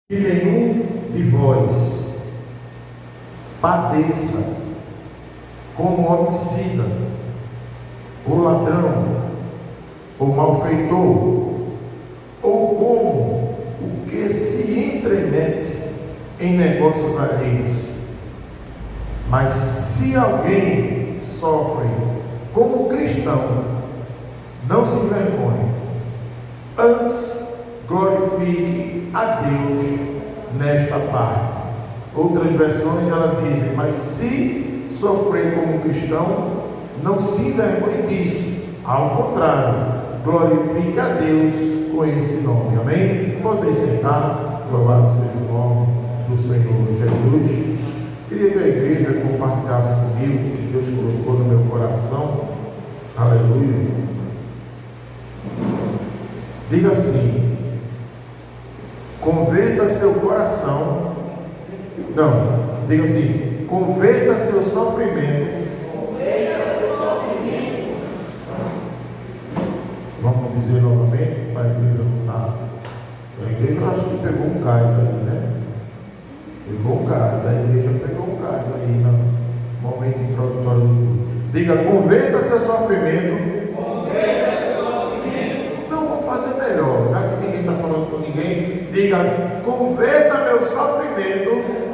que nenhum de vós padeça como homicida, ou ladrão, ou malfeitor, ou como o que se entremete em negócios alheios. Mas se alguém sofre como cristão, não se envergonhe, antes glorifique a Deus nesta parte. Outras versões ela dizem: mas se sofrer como cristão, não se envergonhe disso, ao contrário, glorifique a Deus com esse nome. Amém? Podem sentar. Louvado seja o nome do Senhor Jesus. Queria que a igreja compartilhasse comigo o que Deus colocou no meu coração. Aleluia. Diga assim: converta seu coração. Não, diga assim: converta seu sofrimento. Vamos dizer novamente, para a igreja não estar. A igreja, eu acho que pegou um gás aí, né? Pegou um gás, a igreja pegou um gás aí no momento introdutório do culto. Diga: converta seu sofrimento. Converta seu sofrimento. Não, vamos fazer melhor, já que ninguém está falando com ninguém. Diga: converta meu sofrimento.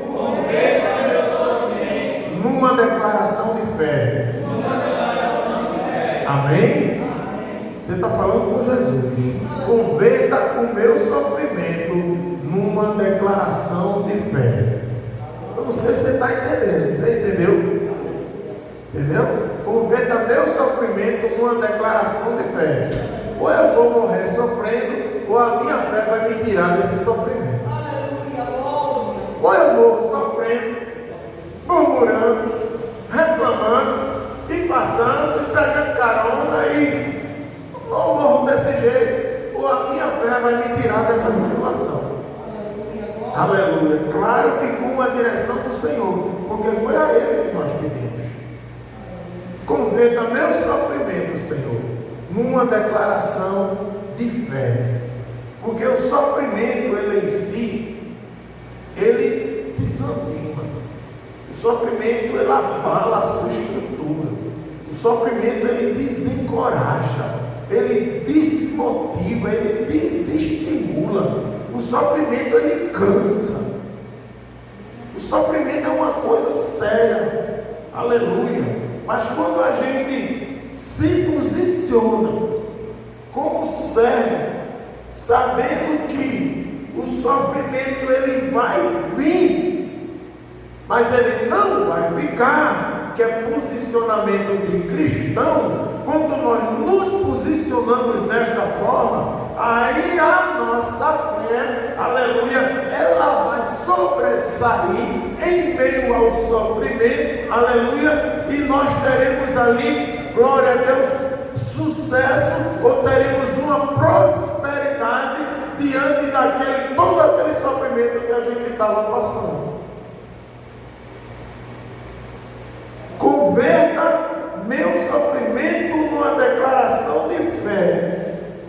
Converta meu sofrimento numa declaração de fé. Numa declaração de fé. Amém? Você está falando com Jesus. Converta o meu sofrimento numa declaração de fé. Eu não sei se você está entendendo. Você entendeu? Entendeu? Converta meu sofrimento numa declaração de fé. Ou eu vou morrer sofrendo, ou a minha fé vai me tirar desse sofrimento. Ou eu morro sofrendo, murmurando, reclamando, e passando, e pegando carona, e ou morro desse jeito, ou a minha fé vai me tirar dessa situação. Aleluia. Claro que com a direção do Senhor, porque foi a Ele que nós pedimos. Converta meu sofrimento, Senhor, numa declaração de fé. Porque o sofrimento, ele em si, ele desanima. O sofrimento, ele abala a sua estrutura. O sofrimento, ele desencoraja. Ele desmotiva, ele desestimula. O sofrimento, ele cansa. O sofrimento é uma coisa séria. Aleluia. Mas quando a gente se posiciona como servo, sabendo que o sofrimento ele vai vir, mas ele não vai ficar, que é posicionamento de cristão. Quando nós nos posicionamos desta forma, aí a nossa fé, aleluia, ela vai sobressair em meio ao sofrimento, aleluia, e nós teremos ali, glória a Deus, sucesso, ou teremos uma prosperidade diante todo aquele sofrimento que a gente estava passando. Converta meu sofrimento numa declaração de fé.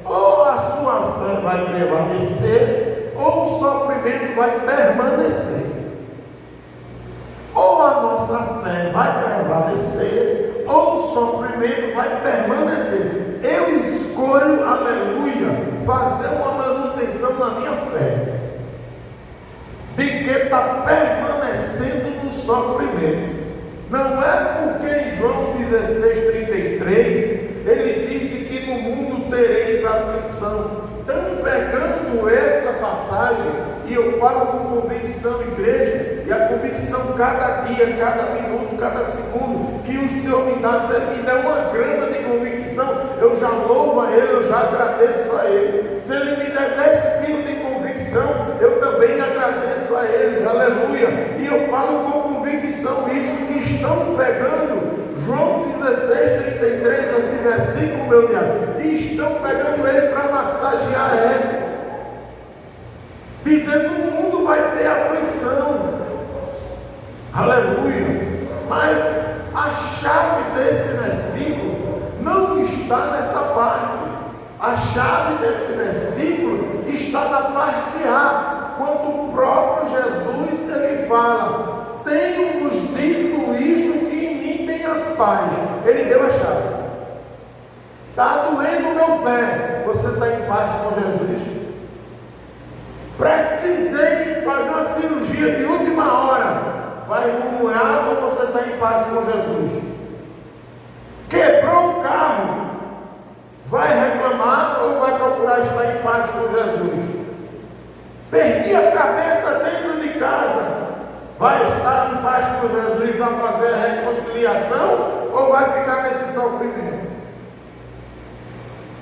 Ou a sua fé vai prevalecer, ou o sofrimento vai permanecer. Ou a nossa fé vai prevalecer, ou o sofrimento vai permanecer. Eu escolho, aleluia, fazer uma manutenção na minha fé, de que está permanecendo no sofrimento. Não é porque em João 16:33 ele disse que no mundo tereis aflição. Então, pegando essa passagem, e eu falo com convicção, igreja, e a convicção cada dia, cada minuto, cada segundo, que o Senhor me dá, se Ele me der uma grana de convicção, eu já louvo a Ele, eu já agradeço a Ele. Se Ele me der 10 quilos de convicção, eu também agradeço a Ele, aleluia. E eu falo com convicção isso, que estão pegando João 16:33, esse versículo, meu Deus, e estão pegando ele para massagear ele, dizendo que o mundo vai ter aflição, aleluia. Mas a chave desse versículo não está nessa parte. A chave desse versículo está na parte A, quando o faz? Ele deu a chave. Está doendo o meu pé. Você está em paz com Jesus? Precisei fazer uma cirurgia de última hora. Vai murmurar ou você está em paz com Jesus? Quebrou o carro. Vai reclamar ou vai procurar estar em paz com Jesus? Perdi a cabeça dentro de casa. Vai estar em paz com Jesus para fazer a reconciliação ou vai ficar nesse sofrimento?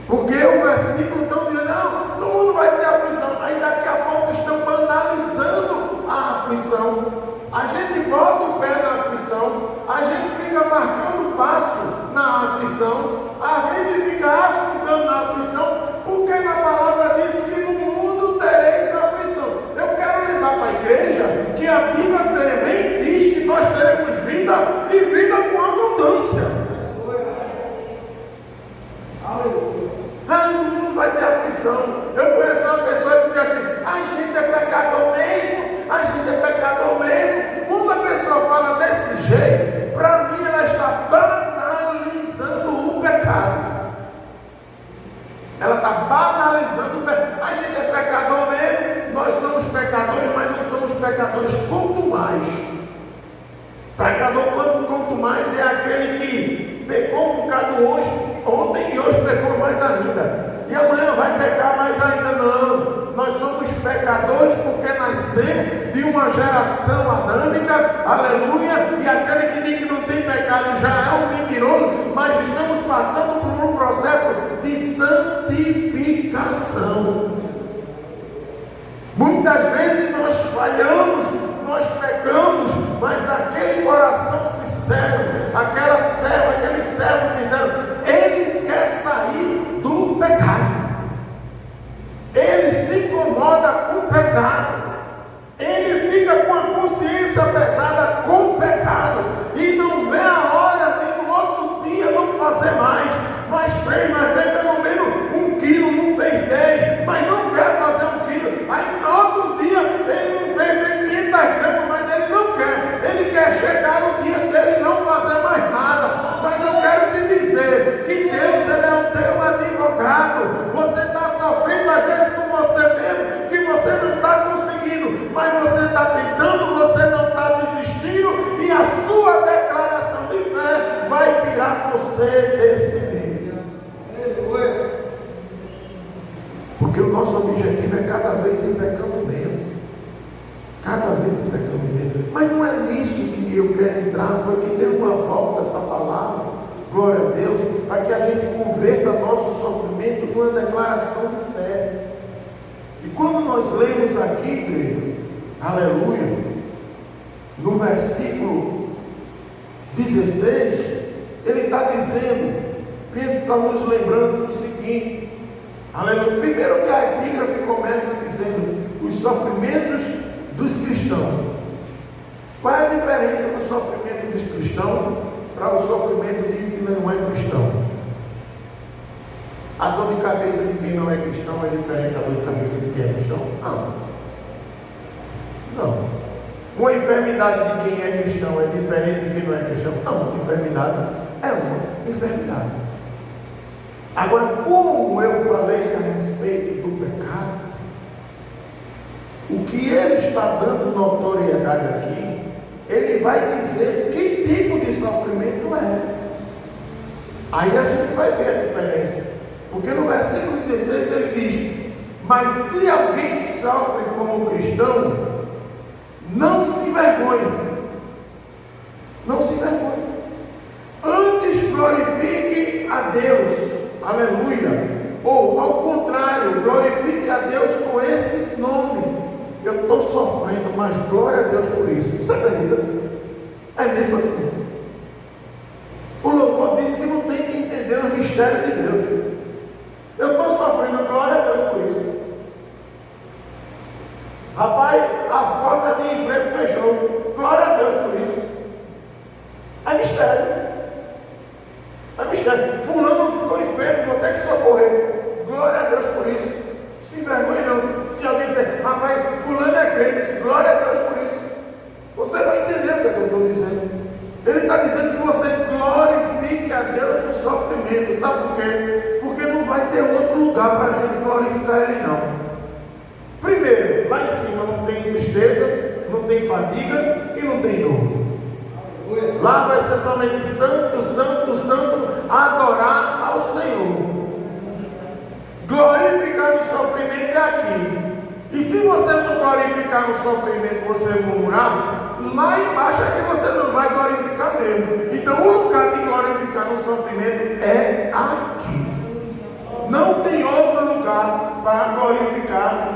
Porque o versículo está dizendo, não, no mundo vai ter aflição. Aí daqui a pouco estão banalizando a aflição. A gente bota o pé na aflição, a gente fica marcando passo na aflição, a gente fica afundando na aflição, porque na palavra diz que no mundo tereis aflição. Eu quero levar para a igreja que a Bíblia também diz que nós teremos vida e vida com abundância. No mundo vai ter aflição. Eu conheço uma pessoa que diz assim, a gente é pecador mesmo, a gente é pecador mesmo. Quando a pessoa fala desse jeito, para mim ela está banalizando o pecado. Ela está banalizando o pecado. A gente é pecador mesmo, nós somos pecadores, mas não somos pecadores quanto mais. Pecador quanto mais é aquele que pecou um bocado ontem e hoje pecou mais ainda. E amanhã vai pecar mais ainda. Não. Nós somos pecadores porque nascemos de uma geração adâmica, aleluia, e aquele que diz que não tem pecado já é um mentiroso, mas estamos passando por um processo de santificação. Muitas vezes nós falhamos, nós pecamos, mas aquele coração sincero, aquele servo sincero, ele quer sair do pecado. Ele se incomoda com o pecado. Ele fica com a consciência pesada com o pecado. E não vê a hora de no outro dia não fazer mais. Mas fez pelo menos 1 quilo, não fez 10, mas não quer fazer 1 quilo. Aí no outro dia ele não fez nem 500 gramas, mas ele não quer. Ele quer chegar no dia dele e não fazer mais nada. Mas eu quero te dizer que Deus ele é o teu advogado. Você está sofrendo às vezes com você mesmo, que você não está conseguindo, mas você está tentando, você não está desistindo, e a sua declaração de fé vai tirar você desse meio. Porque o nosso objetivo é cada vez ir pecando menos. Cada vez ir pecando menos. Mas não é nisso que eu quero entrar, foi que deu uma volta essa palavra. Glória a Deus, para que a gente converta nosso sofrimento numa declaração de fé. E quando nós lemos aqui, igreja, aleluia, no versículo 16, ele está dizendo, Pedro está nos lembrando do seguinte, aleluia, primeiro que a epígrafe começa dizendo, os sofrimentos dos cristãos. Qual é a diferença do sofrimento dos cristãos para o sofrimento de quem não é cristão? A dor de cabeça de quem não é cristão é diferente da dor de cabeça de quem é cristão? Não. Uma enfermidade de quem é cristão é diferente de quem não é cristão? Não, enfermidade é uma enfermidade. Agora, como eu falei a respeito do pecado, o que ele está dando notoriedade aqui, ele vai dizer que tipo de sofrimento é. Aí a gente vai ver a diferença. Porque no versículo 16 ele diz, mas se alguém sofre como cristão, não se envergonhe. Não se envergonhe. Antes glorifique a Deus. Aleluia. Ou ao contrário, glorifique a Deus com esse nome. Eu estou sofrendo, mas glória a Deus por isso. Você acredita? É mesmo assim. O louvor disse que não tem que entender o mistério de Deus. Eu estou sofrendo, glória a Deus por isso. Rapaz, a porta de emprego fechou. Glória a Deus por isso. É mistério. É mistério. Fulano ficou enfermo, vou ter que socorrer. Glória a Deus por isso. Se envergonhe não. Se alguém disser, rapaz, fulano é crente, glória a Deus por isso. Você vai entender o que eu estou dizendo. Ele está dizendo que você glória lugar para a gente glorificar Ele, não. Primeiro, lá em cima não tem tristeza, não tem fadiga e não tem dor. Lá vai ser somente santo, santo, santo, adorar ao Senhor. Glorificar no sofrimento é aqui. E se você não glorificar no sofrimento, você murmurar, lá embaixo é que você não vai glorificar mesmo. Então o lugar de glorificar no sofrimento é aqui. Não tem outro lugar para glorificar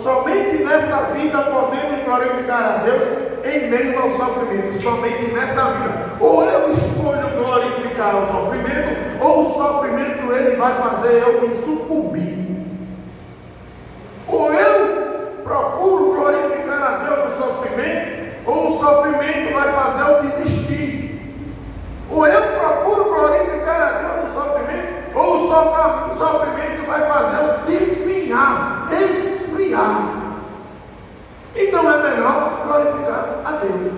somente nessa vida podemos glorificar a Deus em meio ao sofrimento, somente nessa vida. Ou eu escolho glorificar o sofrimento, ou o sofrimento ele vai fazer eu me sucumbir. Ou eu procuro glorificar a Deus no sofrimento, ou o sofrimento vai fazer eu desistir. Ou eu procuro glorificar a Deus no sofrimento, ou o sofrimento vai fazer eu desfiar, esfriar. Então é melhor glorificar a Deus.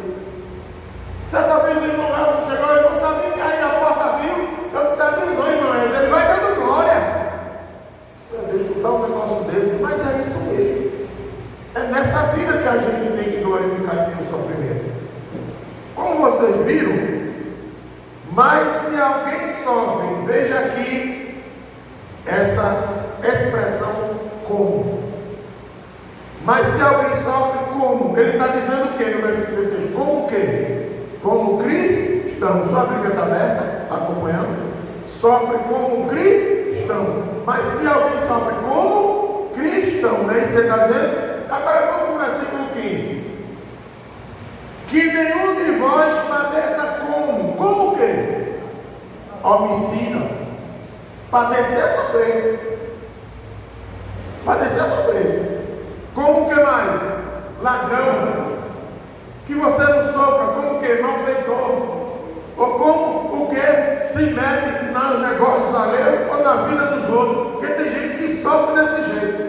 Certa vez o irmão Elton chegou e não sabia que aí a porta abriu. Eu disse, não, irmão, ele vai dando glória. Você vai escutar um negócio desse, mas é isso mesmo. É nessa vida que a gente tem que glorificar o sofrimento. Como vocês viram, mas se alguém sofre, veja aqui essa expressão como. Mas se alguém sofre como? Ele está dizendo o que no versículo 16? Como o quê? Como cristão. Sua Bíblia está aberta, acompanhando. Sofre como cristão. Mas se alguém sofre como cristão, né? Isso você está dizendo? Agora vamos para o versículo 15. Que nenhum de vós padeça como? Como o quê? Homicida. Padecer é sofrer. Padecer é sofrer. Como que mais? Ladrão. Que você não sofra. Como que? Malfeitor. Ou como o que? Se mete nos negócios alheios ou na vida dos outros. Porque tem gente que sofre desse jeito.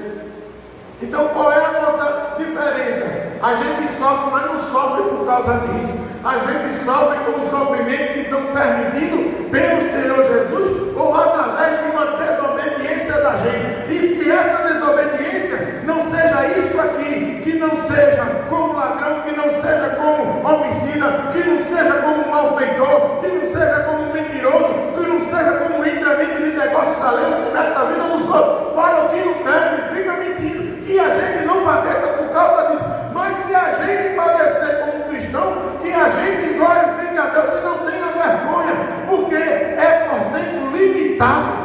Então qual é a nossa diferença? A gente sofre, mas não sofre por causa disso. A gente sofre com os sofrimentos que são permitidos pelo Senhor Jesus ou através de uma desobediência da gente. E se essa desobediência não seja isso aqui, que não seja como ladrão, que não seja como homicida, que não seja como malfeitor, que não seja como mentiroso, que não seja como entrevista de negócios alheios, se mete na vida dos outros, fala o que não deve, fica mentindo, que a gente não padeça por causa disso. Mas se a gente padecer como cristão, que a gente glorifique a Deus e não tenha vergonha, porque é por tempo limitado.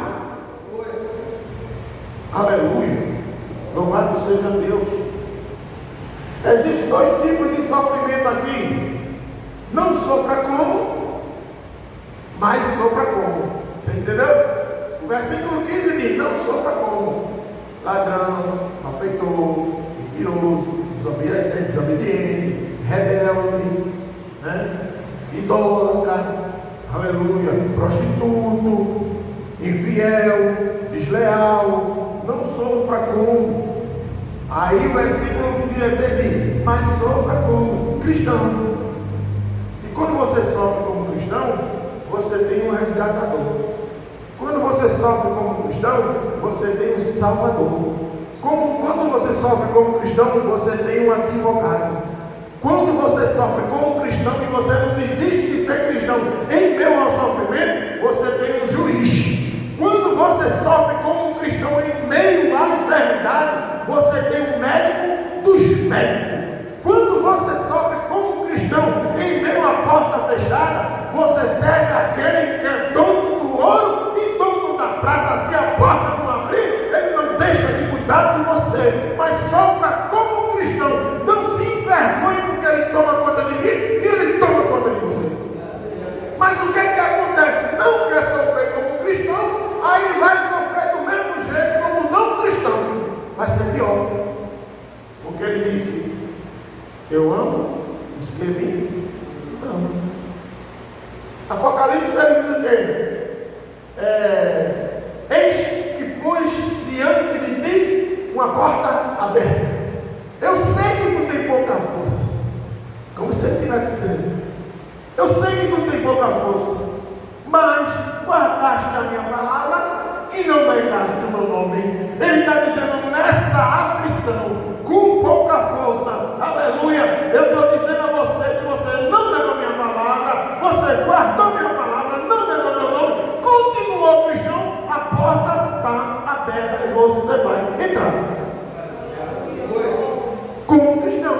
Aleluia. Louvado seja Deus. Existem dois tipos de sofrimento aqui. Não sofra como, mas sofra como. Você entendeu? O versículo 15 diz, não sofra como ladrão, malfeitor, mentiroso, desobediente, rebelde, né? Idólatra, aleluia, prostituto, infiel, desleal, não sofra como. Aí o versículo 16 diz, mas sofra como cristão. E quando você sofre como cristão, você tem um resgatador. Quando você sofre como cristão, você tem um salvador. Quando você sofre como cristão, você tem um advogado. Quando você sofre como cristão e você não desiste de ser cristão em meio ao sofrimento, você tem um juiz. Quando você sofre como cristão em meio à enfermidade, você tem um médico dos médicos. Quando você sofre como cristão em meio à porta fechada, você segue aquele que é dono do ouro e dono da prata. Se a porta não abrir, ele não deixa de cuidar de você. Mas sofra como cristão. Não se envergonhe porque ele toma conta de mim e ele toma conta de você. Mas o que é que acontece? Não quer sofrer como cristão, aí vai sofrer do mesmo jeito como não cristão. Vai ser pior. Porque ele disse, eu amo os que me amam. Apocalipse ele diz o quê? Eis que pus diante de ti uma porta aberta. Eu sei que tu tem pouca força. Como você estivesse dizendo. Eu sei que tu tem pouca força. Mas guardaste a minha palavra e não negaste o meu nome. Eu estou dizendo a você que você não negou minha palavra, você guardou minha palavra, não negou meu nome, continuou cristão, a porta está aberta e você vai entrar. Como cristão,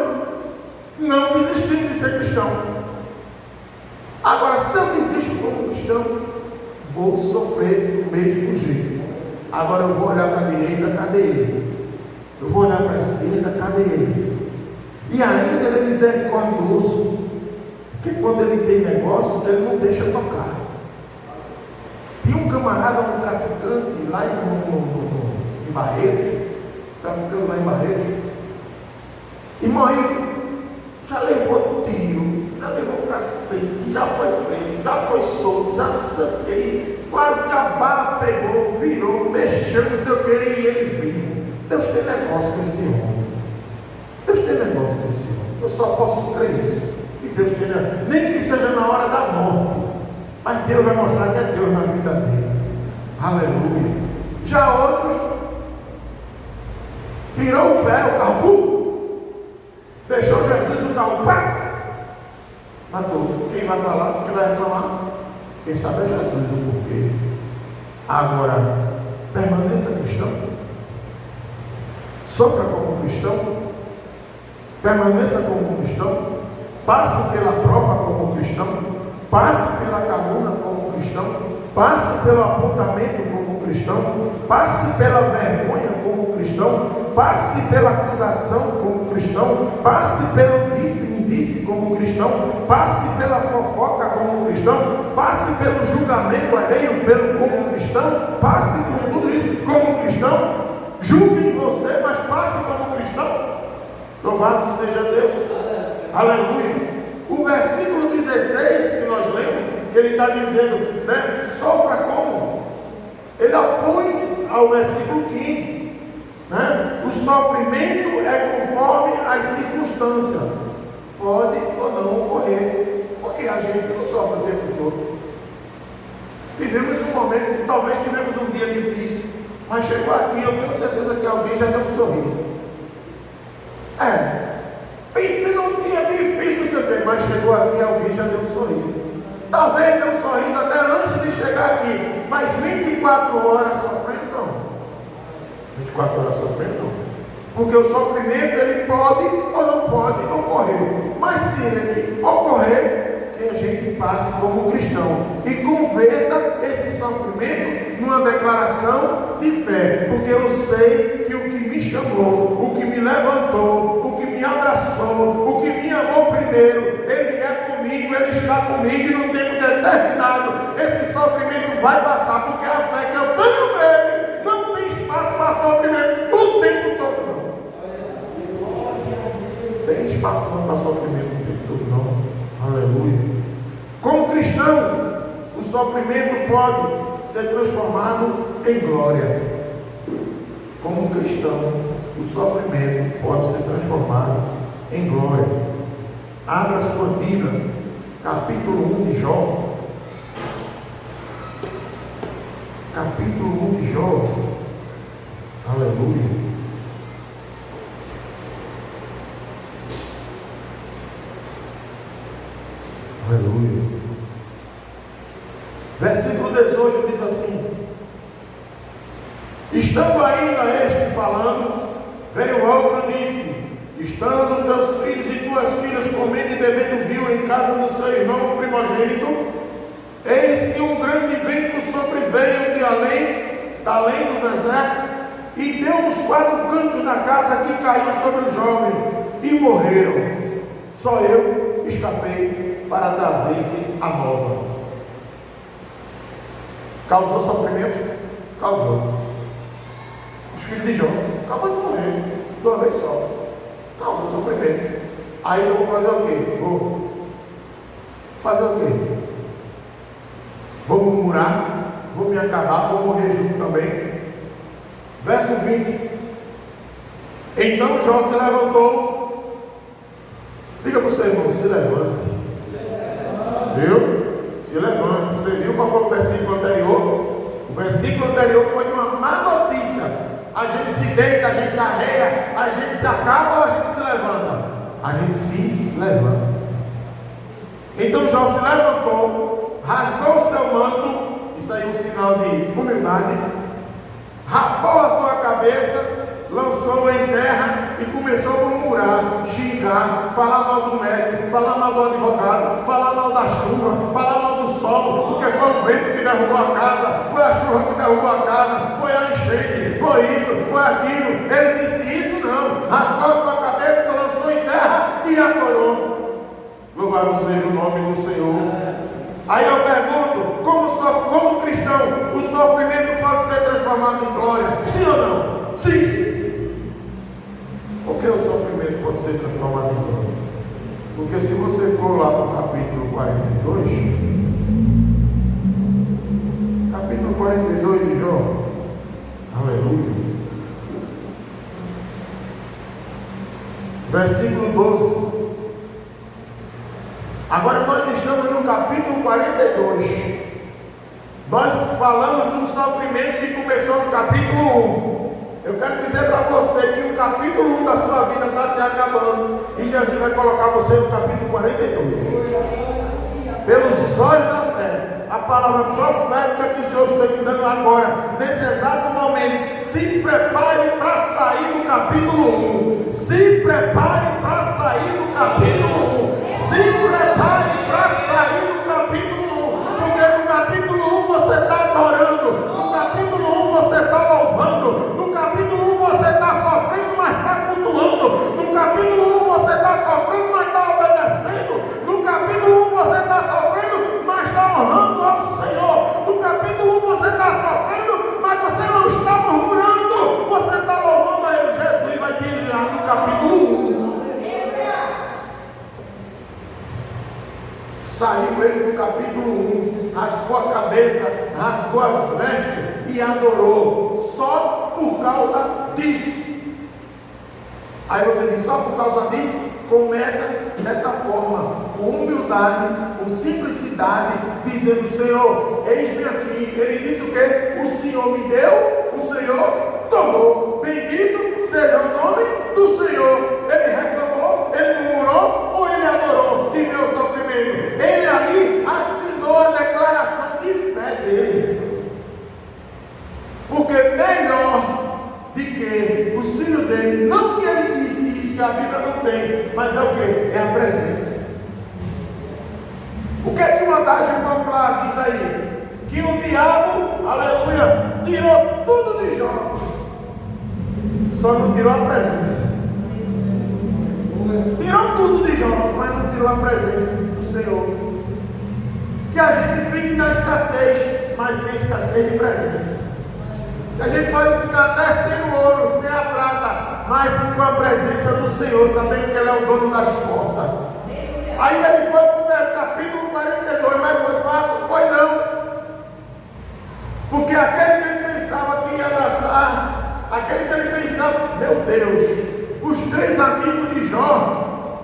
não desistindo de ser cristão. Agora, se eu desisto como cristão, vou sofrer do mesmo jeito. Agora eu vou olhar para a direita, cadê ele? Eu vou olhar para a esquerda, cadê ele? E ainda ele é misericordioso, porque quando ele tem negócio, ele não deixa tocar. Tinha um camarada, um traficante lá em Barreiros, traficando lá em Barreiros, e morreu, já levou tiro, já levou cacete, já foi preso, já foi solto, já não sei o que, quase que a bala pegou, virou, mexeu, não sei o que, e ele vive. Deus tem negócio com esse homem. Deus tem negócio com esse homem. Eu só posso crer isso. Que Deus tem negócio. Nem que seja na hora da morte. Mas Deus vai mostrar que é Deus na vida dele. Aleluia. Já outros, virou o pé, o carro, deixou Jesus, o carro, pá, matou. Quem vai falar? Quem vai reclamar? Quem sabe é Jesus o porquê. Agora, permaneça cristão. Sofra como cristão, permaneça como cristão, passe pela prova como cristão, passe pela calúnia como cristão, passe pelo apontamento como cristão, passe pela vergonha como cristão, passe pela acusação como cristão, passe pelo disse-me-disse como cristão, passe pela fofoca como cristão, passe pelo julgamento alheio como cristão, passe por tudo isso como cristão. Julgue você, mas passe como cristão. Louvado seja Deus. Aleluia. O versículo 16 que nós lemos, que ele está dizendo, né? Sofra como? Ele opôs ao versículo 15, né? O sofrimento é conforme as circunstâncias. Pode ou não ocorrer, porque a gente não sofre o tempo todo. Vivemos um momento, talvez tivemos um dia difícil, mas chegou aqui, eu tenho certeza que alguém já deu um sorriso. Pense num dia difícil você tem, mas chegou aqui, alguém já deu um sorriso. Talvez deu um sorriso até antes de chegar aqui, mas 24 horas sofrendo não. 24 horas sofrendo não. Porque o sofrimento ele pode ou não pode ocorrer. Mas se ele ocorrer, que a gente passe como cristão e converta esse sofrimento numa declaração de fé, porque eu sei que o que me chamou, o que me levantou, o que me abraçou, o que me amou primeiro, ele é comigo, ele está comigo e no tempo determinado esse sofrimento vai passar, porque a fé que eu tenho nele não tem espaço para sofrimento o tempo todo não. Tem espaço não para sofrimento o tempo todo não. Aleluia. Como cristão, o sofrimento pode ser transformado em glória. Como cristão, o sofrimento pode ser transformado em glória. Abra sua Bíblia, capítulo 1 de Jó. Capítulo 1 de Jó. Aleluia. Aleluia. Versículo 18 diz assim: estando ainda este falando, veio outro e disse: estando teus filhos e tuas filhas comendo e bebendo vinho em casa do seu irmão primogênito, eis que um grande vento sobreveio de além do deserto, e deu nos 4 cantos da casa, que caiu sobre o jovem, e morreram. Só eu escapei para trazer-te a nova. Causou sofrimento? Causou. Os filhos de Jó acabam de morrer de uma vez só. Causou sofrimento. Aí eu vou fazer o quê? Vou fazer o quê? Vou murmurar, vou me acabar, vou morrer junto também. Verso 20. Então Jó se levantou. Diga para o seu irmão, se levante. Viu? Se levante. Você viu qual foi o versículo anterior? O versículo anterior foi de uma má notícia. A gente se deita, a gente arreia, a gente se acaba ou a gente se levanta? A gente se Então Jó se levantou, rasgou o seu manto, isso aí é um sinal de humildade, rapou a sua cabeça, lançou em terra e começou a murmurar, xingar, falar mal do médico, falar mal do advogado, falar mal da chuva, falar mal do sol, porque foi o vento que derrubou a casa, foi a chuva que derrubou a casa, foi a enchente, foi isso, foi aquilo. Ele disse isso não, raspou a sua cabeça, lançou em terra e adorou. Louvado seja o nome do Senhor. Aí eu pergunto, como cristão, o sofrimento pode ser transformado em glória? Sim ou não? Sim. Por que o sofrimento pode ser transformado em glória? Porque se você for lá para o capítulo 42, capítulo 42 de Jó, aleluia, versículo 12. Agora nós estamos no capítulo 42. Nós falamos do sofrimento que começou no capítulo 1. Eu quero dizer para você que o capítulo 1 da sua vida está se acabando. E Jesus vai colocar você no capítulo 42. Pelos olhos da fé, a palavra profética que o Senhor está te dando agora, nesse exato momento, se prepare para sair do capítulo 1. Se prepare para sair do capítulo 1. Se prepare para sair do capítulo 1. Porque no capítulo 1 você está adorando. No capítulo 1 você está louvando. No capítulo 1 você está sofrendo, mas está cultuando. No capítulo 1 você está sofrendo, mas está obedecendo. No capítulo 1 você está sofrendo, mas está honrando ao Senhor. No capítulo 1 você está sofrendo, mas você não está murmurando. Você está louvando a Ele. Jesus vai te enviar no capítulo 1. Saiu ele do capítulo 1, raspou a cabeça, rasgou as vestes e adorou, só por causa disso. Aí você diz, só por causa disso? Começa dessa forma, com humildade, com simplicidade, dizendo, Senhor, eis-me aqui. Ele disse o quê? O Senhor me deu, o Senhor tomou. Bendito seja o nome do Senhor. Ele reclamou, ele murmurou ou ele adorou de meu sofrimento? Ele ali assinou a declaração de fé dele. Porque melhor de que o filho dele, não que ele disse isso que a Bíblia não tem, mas é o que? É a presença. O que é que o adágio popular diz aí? Que o diabo, aleluia, tirou tudo de Jó, só não tirou a presença. Tirou tudo de Jó, mas não tirou a presença do Senhor. Que a gente fique na escassez, mas sem escassez de presença. Que a gente pode ficar até sem o ouro, sem a prata, mas com a presença do Senhor, sabendo que Ele é o dono das portas. Aí ele foi para o capítulo 42, mas foi fácil? Foi não. Porque aquele que ele pensava que ia abraçar, aquele que ele pensava, meu Deus, os 3 amigos de Jó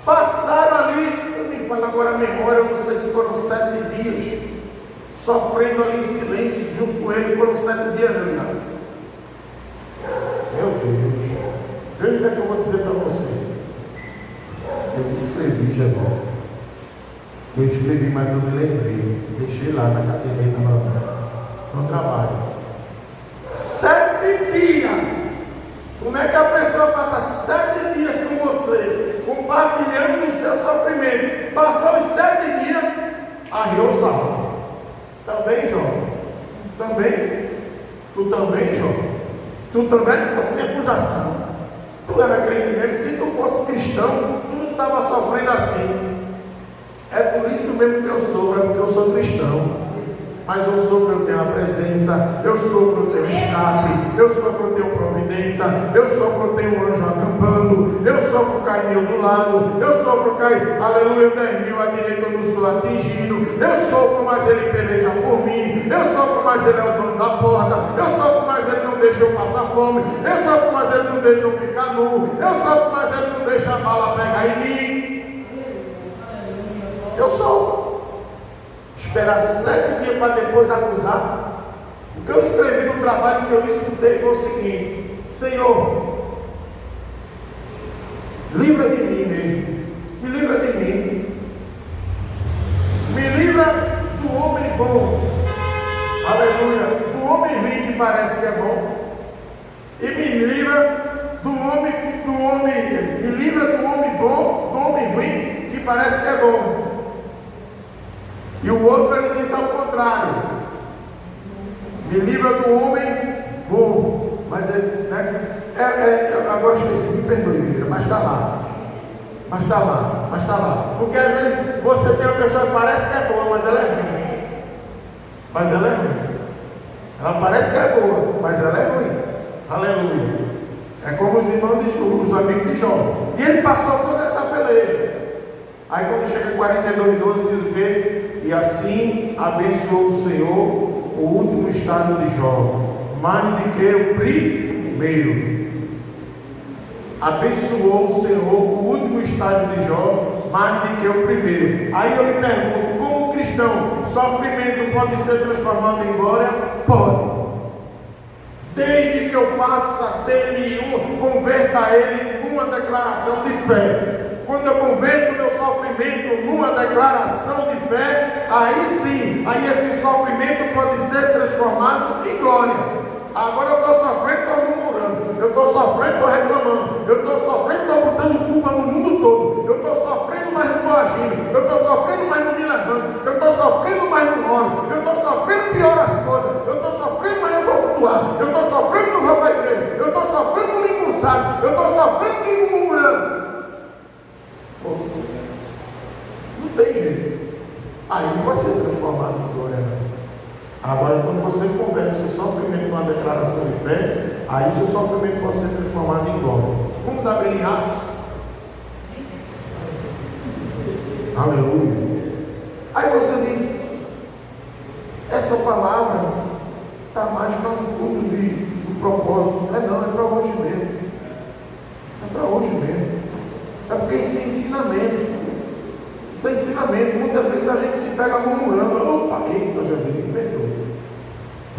passaram ali, eu me falo agora a memória, eu não sei se foram 7 dias, sofrendo ali em silêncio junto com ele, foram 7 dias, meu irmão. Meu Deus, veja o que é que eu vou dizer para você. Eu escrevi, Jesus. Eu escrevi, mas eu me lembrei. Deixei lá na caderneta no trabalho. 7 dias. Como é que a pessoa passa 7 dias com você, compartilhando o seu sofrimento? Passou os 7 dias, arriou o salão. Também, Jó? Também? Tu também, Jó? Tu também? Tu tem acusação. Tu era crente mesmo, se tu fosse cristão, tu não estava sofrendo assim. É por isso mesmo que eu sofro, é porque eu sou cristão. Mas eu sofro, eu tenho a presença, eu sofro, eu tenho escape, eu sofro, eu tenho providência, eu sofro, eu tenho um anjo acampando, eu sofro, cai mil do lado, eu sofro, cai, aleluia, 10.000 à direita, eu não sou atingido, eu sofro, mas Ele peleja por mim, eu sofro, mas Ele é o dono da porta, eu sofro, mas Ele não deixa eu passar fome, eu sofro, mas Ele não deixa eu ficar nu, eu sofro, mas Ele não deixa a bala pegar em mim. Eu sofro. Esperar 7 dias para depois acusar. O que eu escrevi no trabalho que eu escutei foi o seguinte: Senhor, livra de mim mesmo, me livra de mim. bom, aleluia, do homem ruim que parece que é bom, e me livra do homem bom, do homem ruim que parece que é bom. E o outro ele disse ao contrário: me livra do homem bom. Mas agora esqueci, me perdoe, mas está lá. Mas está lá. Porque às vezes você tem uma pessoa que parece que é boa, mas ela é ruim. Ela parece que é boa, mas ela é ruim. Aleluia. É como os irmãos de Jó, os amigos de Jó. E ele passou toda essa peleja. Aí quando chega em 42:12 diz o quê? E assim abençoou o Senhor o último estágio de Jó, mais do que o primeiro. Abençoou o Senhor o último estágio de Jó, mais do que o primeiro. Aí eu lhe pergunto, como cristão, sofrimento pode ser transformado em glória? Pode. Desde que eu faça dele converta ele numa declaração de fé. Quando eu converto o meu sofrimento numa declaração de fé, aí sim, aí esse sofrimento pode ser transformado em glória. Agora eu estou sofrendo, estou murmurando, eu estou sofrendo, estou reclamando, eu estou sofrendo, estou botando culpa no mundo todo, eu estou sofrendo, mas não estou agindo, eu estou sofrendo, mas não me levanto, eu estou sofrendo, mas não oro, eu estou sofrendo, pior as coisas, eu estou sofrendo, mas não vou cultuar, eu estou sofrendo, não vou para a igreja, eu estou sofrendo, não me impulsado, eu estou sofrendo, não murmurando. Não tem jeito. Aí não vai ser transformado em glória. Agora, quando você converte seu sofrimento numa declaração de fé, aí seu sofrimento pode ser transformado em glória. Vamos abrir em Atos. Aleluia. Aí você diz: essa palavra está mais para um culto do propósito. Não, é para hoje mesmo. É para hoje mesmo. É porque isso é ensinamento. Isso é ensinamento. Muitas vezes a gente se pega murmurando. Opa, eita, Jesus, me perdoe.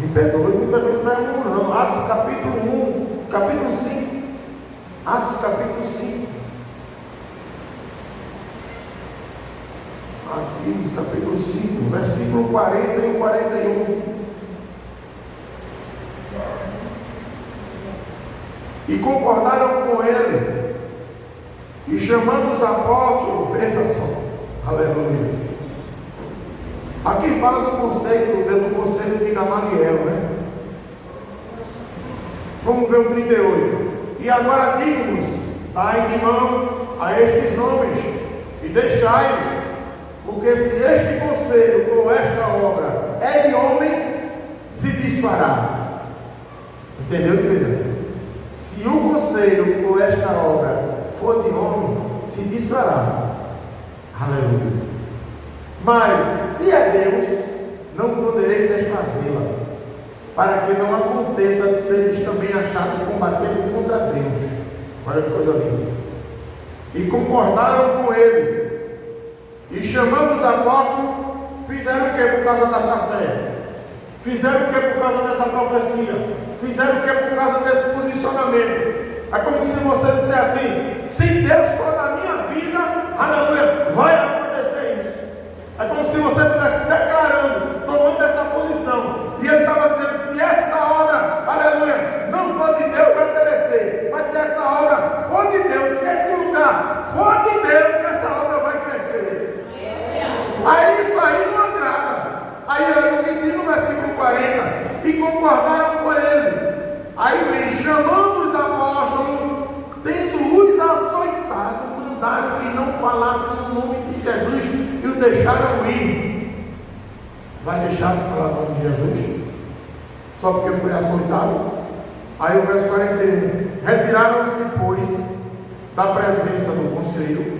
Me perdoe, muitas vezes vai murmurando. Atos capítulo 1, capítulo 5. Atos capítulo 5. Aqui, capítulo 5, versículo 40 e 41. E concordaram com ele. E chamando os apóstolos, veja só, aleluia. Aqui fala do conselho de Gamaliel, né? Vamos ver o 38. E agora digo-vos, dai de mão a estes homens e deixai-os, porque se este conselho ou esta obra é de homens, se desfará. Entendeu, querida? Se o conselho ou esta obra for de homem, se desfará. Aleluia. Mas se é Deus, não poderei desfazê-la, para que não aconteça de seres também achados combatendo contra Deus. Olha que coisa linda. E concordaram com ele, e chamando os apóstolos, fizeram o que por causa dessa fé? Fizeram o que por causa dessa profecia? Fizeram o que por causa desse posicionamento? É como se você dissesse assim: se Deus for na minha vida, aleluia, vai acontecer isso. É como se você estivesse declarando, tomando essa posição. E ele estava dizendo: se essa obra, aleluia, não for de Deus, vai perecer. Mas se essa obra for de Deus, se esse lugar for de Deus, essa obra vai crescer. Aí isso aí não agrada. Aí eu pedi no versículo 40, e concordaram com ele. Aí vem, chamando os apóstolos, tendo-os açoitado, mandaram que não falassem o nome de Jesus e o deixaram ir. Vai deixar de falar o nome de Jesus? Só porque foi açoitado? Aí o verso 41, retiraram-se, pois, da presença do conselho,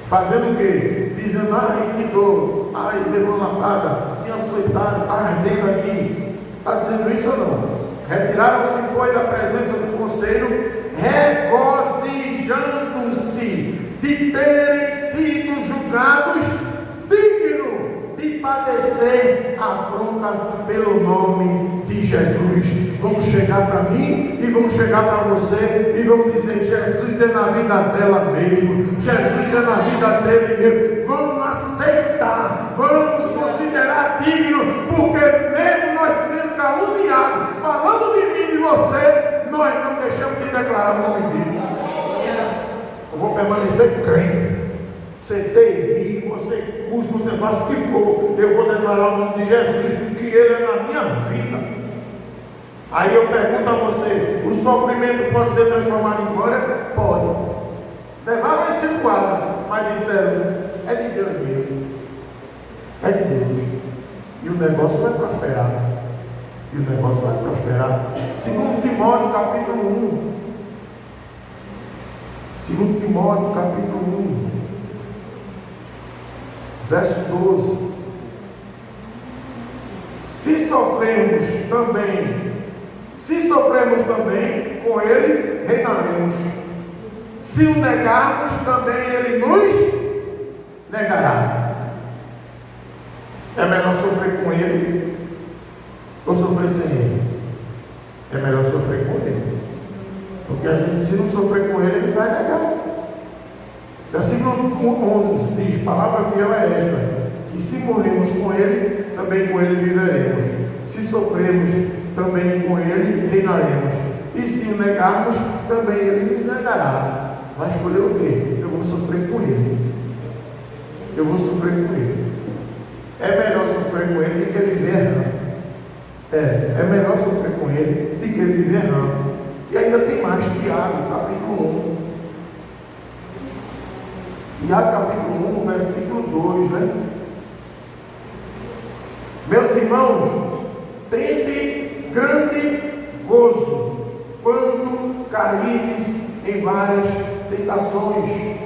fazendo o quê? Dizendo: ai, que dor, ai, levou lapada, me açoitaram, está ardendo aqui. Está dizendo isso ou não? Retiraram-se, pois, da presença do conselho, regozijando-se de terem sido julgados dignos de padecer afronta pelo nome de Jesus. Vamos chegar para mim e vamos chegar para você e vamos dizer: Jesus é na vida dela mesmo, Jesus é na vida dele mesmo. Vamos aceitar, vamos considerar nós não deixamos de declarar o nome dele. Eu vou permanecer crente. Você tem, você usa, você faz o que for. Eu vou declarar o nome de Jesus, que Ele é na minha vida. Aí eu pergunto a você: o sofrimento pode ser transformado em glória? Pode. Levaram esse quadro, mas disseram: é de Deus mesmo. É de Deus. E o negócio vai prosperar. E o negócio vai prosperar. 2 Timóteo capítulo 1. 2 Timóteo capítulo 1. Verso 12. Se sofremos também, com Ele reinaremos. Se o negarmos, também Ele nos negará. É melhor sofrer com Ele ou sofrer sem Ele? É melhor sofrer com Ele. Porque a gente, se não sofrer com Ele, Ele vai negar. Versículo 11 diz: palavra fiel é esta, que se morremos com Ele, também com Ele viveremos. Se sofremos, também com Ele reinaremos. E se o negarmos, também Ele nos negará. Vai escolher o quê? Eu vou sofrer com Ele. Eu vou sofrer com Ele. É melhor sofrer com Ele do que Ele viver errando. É melhor sofrer com Ele do que Ele viver errando. E ainda tem mais, Tiago, capítulo 1. Tiago, capítulo 1, versículo 2, né? Meus irmãos, tende grande gozo quando caíres em várias tentações,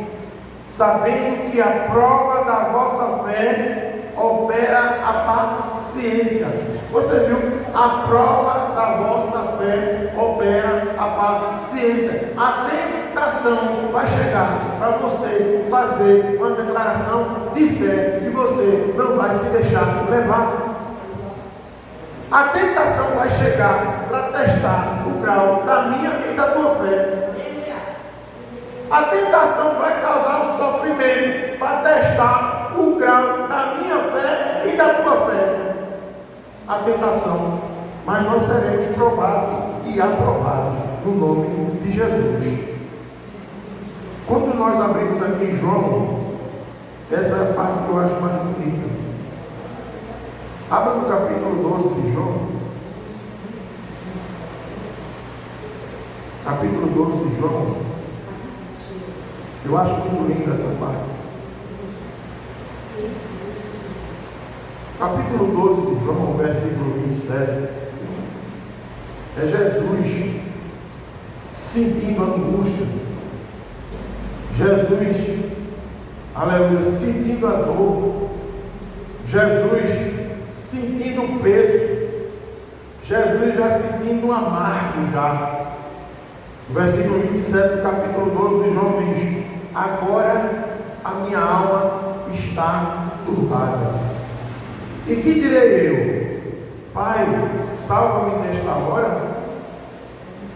sabendo que a prova da vossa fé opera a paciência. Você viu? A prova da vossa fé opera a paciência. A tentação vai chegar para você fazer uma declaração de fé e você não vai se deixar levar. A tentação vai chegar para testar o grau da minha e da tua fé. A tentação vai causar um sofrimento para testar o grau da minha fé e da tua fé. A tentação, mas nós seremos provados e aprovados no nome de Jesus. Quando nós abrimos aqui em João, essa é a parte que eu acho mais bonita. Abra no capítulo 12 de João. Capítulo 12 de João. Eu acho muito linda essa parte. Capítulo 12 de João, versículo 27. É Jesus sentindo a angústia. Jesus, aleluia, sentindo a dor. Jesus sentindo o peso. Jesus já sentindo um amargo já. O versículo 27 do capítulo 12 de João diz: agora a minha alma está turbada. E que direi eu? Pai, salva-me nesta hora.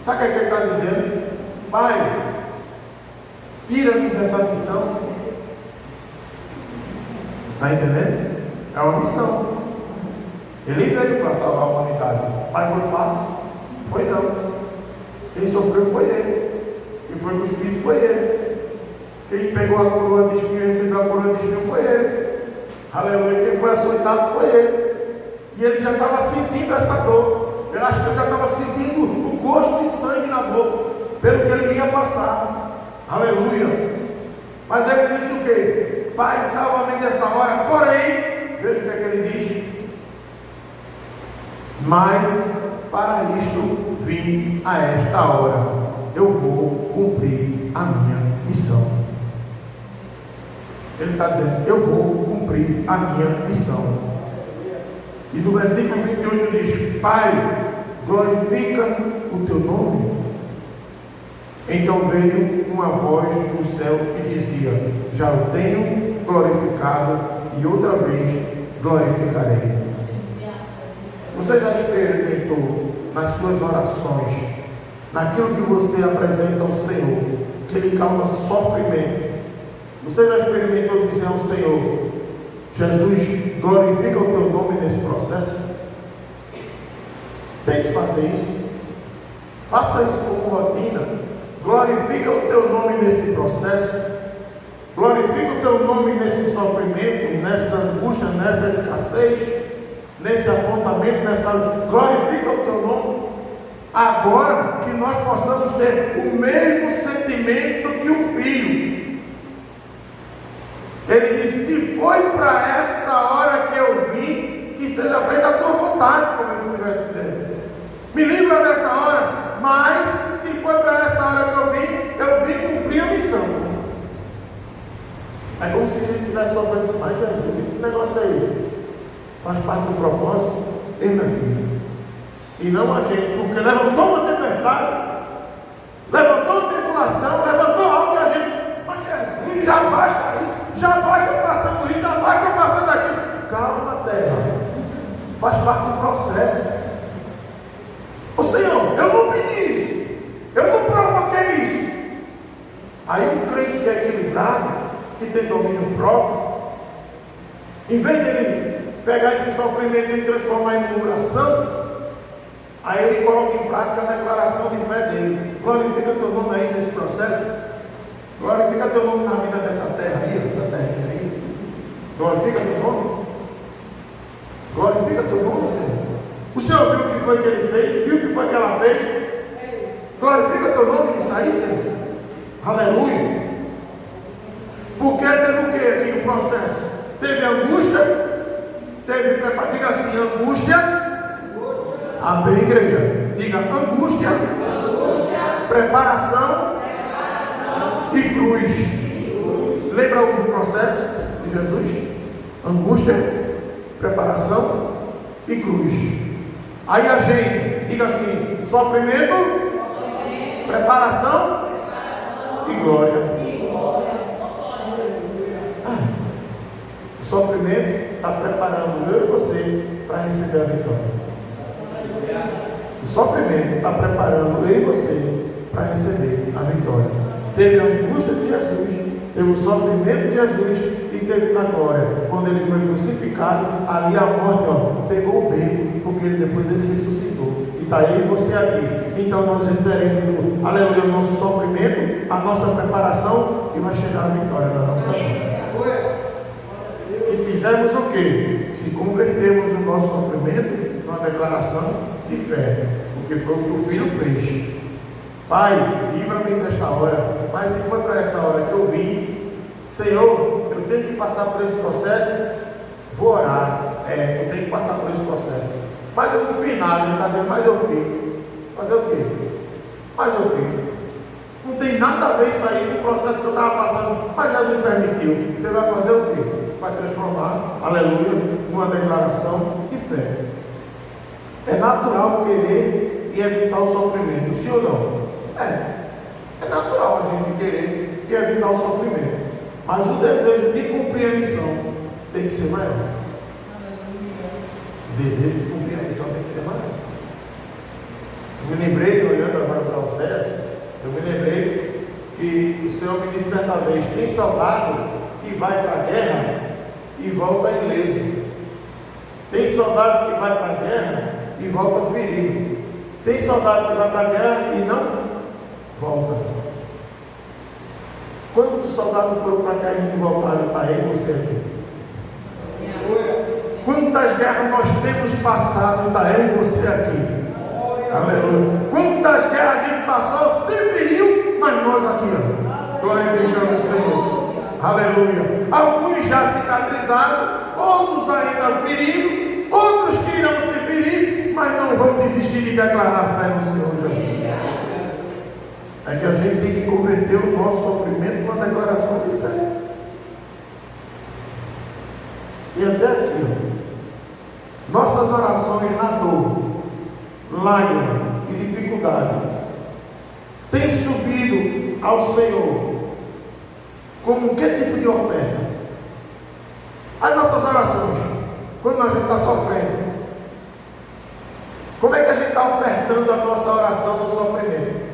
Sabe o que ele está dizendo? Pai, tira-me dessa missão. Está entendendo? É uma missão. Ele veio para salvar a humanidade. Mas foi fácil? Foi não. Quem sofreu foi ele. Quem foi cuspido foi ele. Quem pegou a coroa de espinho e recebeu a coroa de espinho foi ele. Aleluia. Quem foi açoitado foi ele. E ele já estava sentindo essa dor. Eu acho que ele já estava sentindo o gosto de sangue na boca, pelo que ele ia passar. Aleluia. Mas ele disse o quê? Pai, salva-me dessa hora. Porém, veja o que é que ele diz. Mas para isto vim a esta hora. Eu vou cumprir a minha missão. Ele está dizendo: eu vou cumprir a minha missão. E no versículo 28 diz: Pai, glorifica o teu nome. Então veio uma voz do céu que dizia: já o tenho glorificado e outra vez glorificarei. Você já experimentou nas suas orações, naquilo que você apresenta ao Senhor, que Ele causa sofrimento? Você já experimentou dizer ao Senhor: Jesus, glorifica o teu nome nesse processo? Tem que fazer isso. Faça isso como rotina. Glorifica o teu nome nesse processo. Glorifica o teu nome nesse sofrimento, nessa angústia, nessa escassez, nesse apontamento, nessa... Glorifica o teu nome. Agora que nós possamos ter o mesmo sentimento que o filho. Ele disse: se foi para essa hora que eu vim, que seja feita a tua vontade, como ele estivesse dizendo. Me livra dessa hora, mas se foi para essa hora que eu vim cumprir a missão. É como se a gente estivesse sofrendo, mas Jesus, que negócio é esse? Faz parte do propósito, ele aqui. E não a gente, porque levantou uma tempestade, levantou tribulação, levantou algo, e a gente, mas Jesus, já basta isso, já basta eu passando por isso, já basta eu passando aqui. Calma, terra, faz parte do processo. Ô Senhor, eu não pedi isso, eu não provoquei isso. Aí um crente que é equilibrado, que tem domínio próprio, em vez dele pegar esse sofrimento e transformar em murmuração, aí ele coloca em prática a declaração de fé dele. Glorifica teu nome aí nesse processo. Glorifica teu nome na vida dessa terra aí, dessa terra aí. Glorifica teu nome. Glorifica teu nome, Senhor. O Senhor viu o que foi que ele fez, viu o que foi que ela fez. Glorifica teu nome nisso aí, Senhor. Aleluia. Porque teve o que aqui o processo? Teve angústia, teve preparação. Diga assim: angústia. Amém, igreja. Diga: angústia, preparação e cruz. Lembra o processo de Jesus? Angústia, preparação e cruz. Aí a gente, diga assim: sofrimento, preparação e glória. O sofrimento está preparando eu e você para receber a vitória. O sofrimento está preparando eu e você para receber a vitória. Teve a angústia de Jesus, teve o sofrimento de Jesus e teve na glória. Quando ele foi crucificado, ali a morte pegou o beco, porque depois ele ressuscitou. E está eu e você aqui. Então nós teremos, aleluia, o nosso sofrimento, a nossa preparação, e vai chegar a vitória na nossa vida. Se fizermos o quê? Se convertermos o nosso sofrimento numa declaração de fé, porque foi o que o filho fez. Pai, livra-me desta hora. Mas se foi para essa hora que eu vim, Senhor, eu tenho que passar por esse processo, vou orar. Eu tenho que passar por esse processo. Mas eu no final, ele está dizendo: mas eu fico. Fazer o quê? Mas eu fico. Não tem nada a ver isso aí com o processo que eu estava passando, mas Jesus permitiu. Você vai fazer o quê? Vai transformar, aleluia, numa declaração de fé. É natural querer e evitar o sofrimento, sim ou não? É natural a gente querer e evitar o sofrimento, mas o desejo de cumprir a missão tem que ser maior. O desejo de cumprir a missão tem que ser maior. Eu me lembrei, olhando agora para o César, eu me lembrei que o Senhor me disse certa vez: tem soldado que vai para a guerra e volta ileso. Tem soldado que vai para a guerra e volta ferido. Tem soldado que vai para a guerra e não volta. Quantos soldados foram para a guerra e voltaram para ele, você aqui? Quantas guerras nós temos passado, está eu e você aqui? Aleluia. Quantas guerras a gente passou, se feriu, mas nós aqui, glorificando o Senhor. Aleluia. Alguns já cicatrizaram, outros ainda feridos, outros que irão se ferir, mas não vão desistir de declarar fé no Senhor Jesus. É que a gente tem que converter o nosso sofrimento numa declaração de fé. E até aqui, nossas orações na dor, lágrima e dificuldade têm subido ao Senhor como que tipo de oferta? As nossas orações, quando a gente está sofrendo, como é que a gente está ofertando a nossa oração no sofrimento?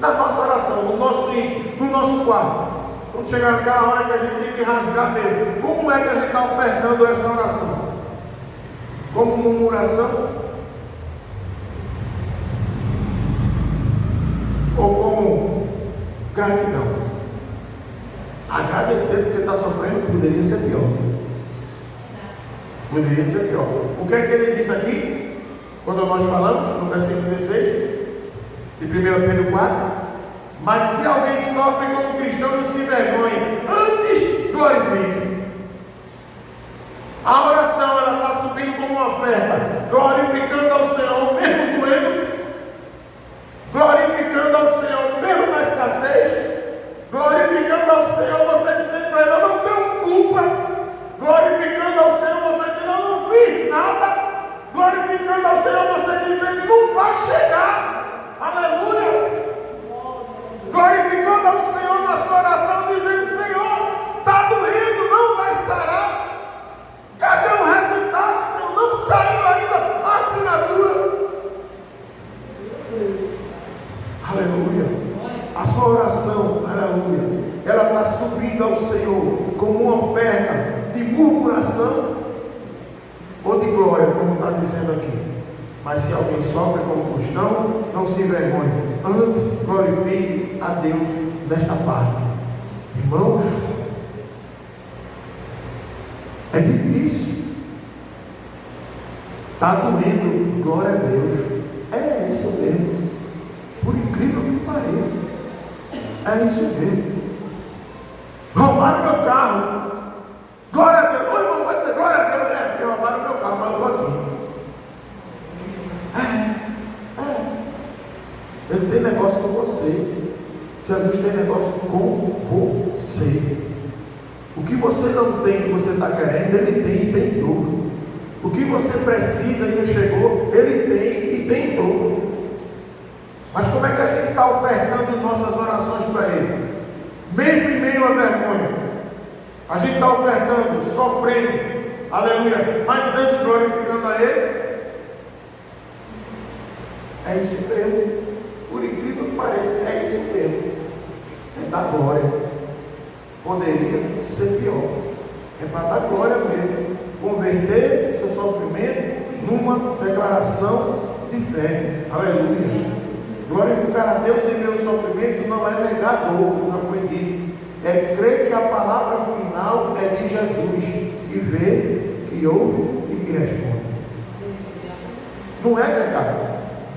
Na nossa oração, no nosso quarto, quando chegar naquela hora que a gente tem que rasgar mesmo, como é que a gente está ofertando essa oração? Como murmuração? ou como gratidão. Agradecer porque está sofrendo poderia ser pior. Poderia ser pior. O que é que ele disse aqui? Quando nós falamos, no versículo 16 de 1 Pedro 4, mas se alguém sofre como cristão, não se envergonhe, antes glorifique. A oração, ela está subindo como uma oferta, glorificando ao Senhor, mesmo doendo, glorificando ao Senhor, mesmo na escassez, glorificando ao Senhor, você dizendo para ele, eu não tenho culpa, glorificando ao Senhor, você dizendo, eu não fiz nada, glorificando ao Senhor, você dizendo, não vai chegar, aleluia, glorificando ao Senhor na sua oração, dizendo, Senhor, está doendo, não vai sarar, cadê o resultado, Senhor, não saiu ainda a assinatura, aleluia. A sua oração, aleluia, ela está subindo ao Senhor como uma oferta de murmuração ou de glória, como está dizendo aqui. Mas se alguém sofre como cristão, não se envergonhe, antes glorifique a Deus nesta parte. Irmãos, é difícil, está doendo, glória a Deus, é isso mesmo, por incrível que pareça. É isso mesmo. Roubaram meu carro. Glória a Deus. Ô irmão, vai dizer glória a Deus, né? Porque roubaram meu carro, mas eu estou aqui. Ele tem negócio com você. Jesus tem negócio com você. O que você não tem, que você está querendo, ele tem e tem tudo. O que você precisa e não chegou, ele tem e tem tudo. Mas como é que a gente está ofertando nossas orações para Ele? Mesmo em meio à vergonha, a gente está ofertando, sofrendo, aleluia, mas antes glorificando a Ele. É isso mesmo, por incrível que pareça, é isso mesmo, é da glória. Poderia ser pior, é para dar glória mesmo, converter seu sofrimento numa declaração de fé, aleluia. Glorificar a Deus em meu sofrimento não é negar dor, como já foi dito. É crer que a palavra final é de Jesus, que vê, que ouve e que responde. Não é negar.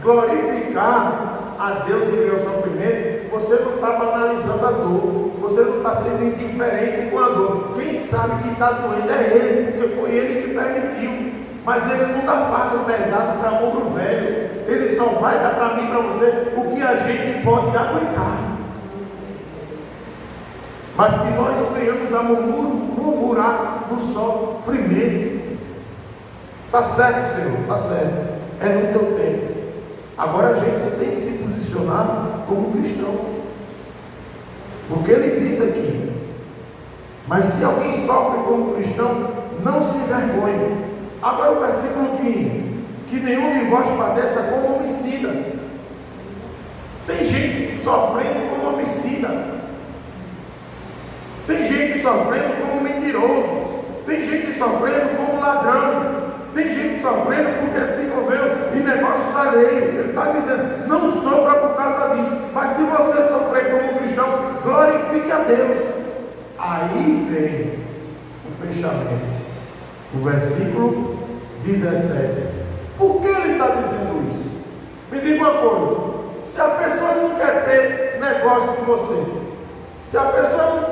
Glorificar a Deus em meu sofrimento, você não está banalizando a dor, você não está sendo indiferente com a dor. Quem sabe que está doendo é Ele, porque foi Ele que permitiu. Mas Ele não dá fardo pesado para ombro velho. Ele só vai dar para mim e para você o que a gente pode aguentar. Mas que nós não venhamos a murmurar no sofrimento. Está certo, Senhor, está certo. É no teu tempo. Agora a gente tem que se posicionar como cristão. Porque ele diz aqui, mas se alguém sofre como cristão, não se envergonhe. Agora o versículo 15, que nenhum de vós padeça como homicida. Tem gente sofrendo como homicida, tem gente sofrendo como mentiroso, tem gente sofrendo como ladrão, tem gente sofrendo porque se envolveu em negócios alheios. Ele está dizendo, não sofra por causa disso, mas se você sofrer como cristão, glorifique a Deus. Aí vem o fechamento. O versículo 17. Por que ele está dizendo isso? Me diga uma coisa. Se a pessoa não quer ter negócio com você, se a pessoa não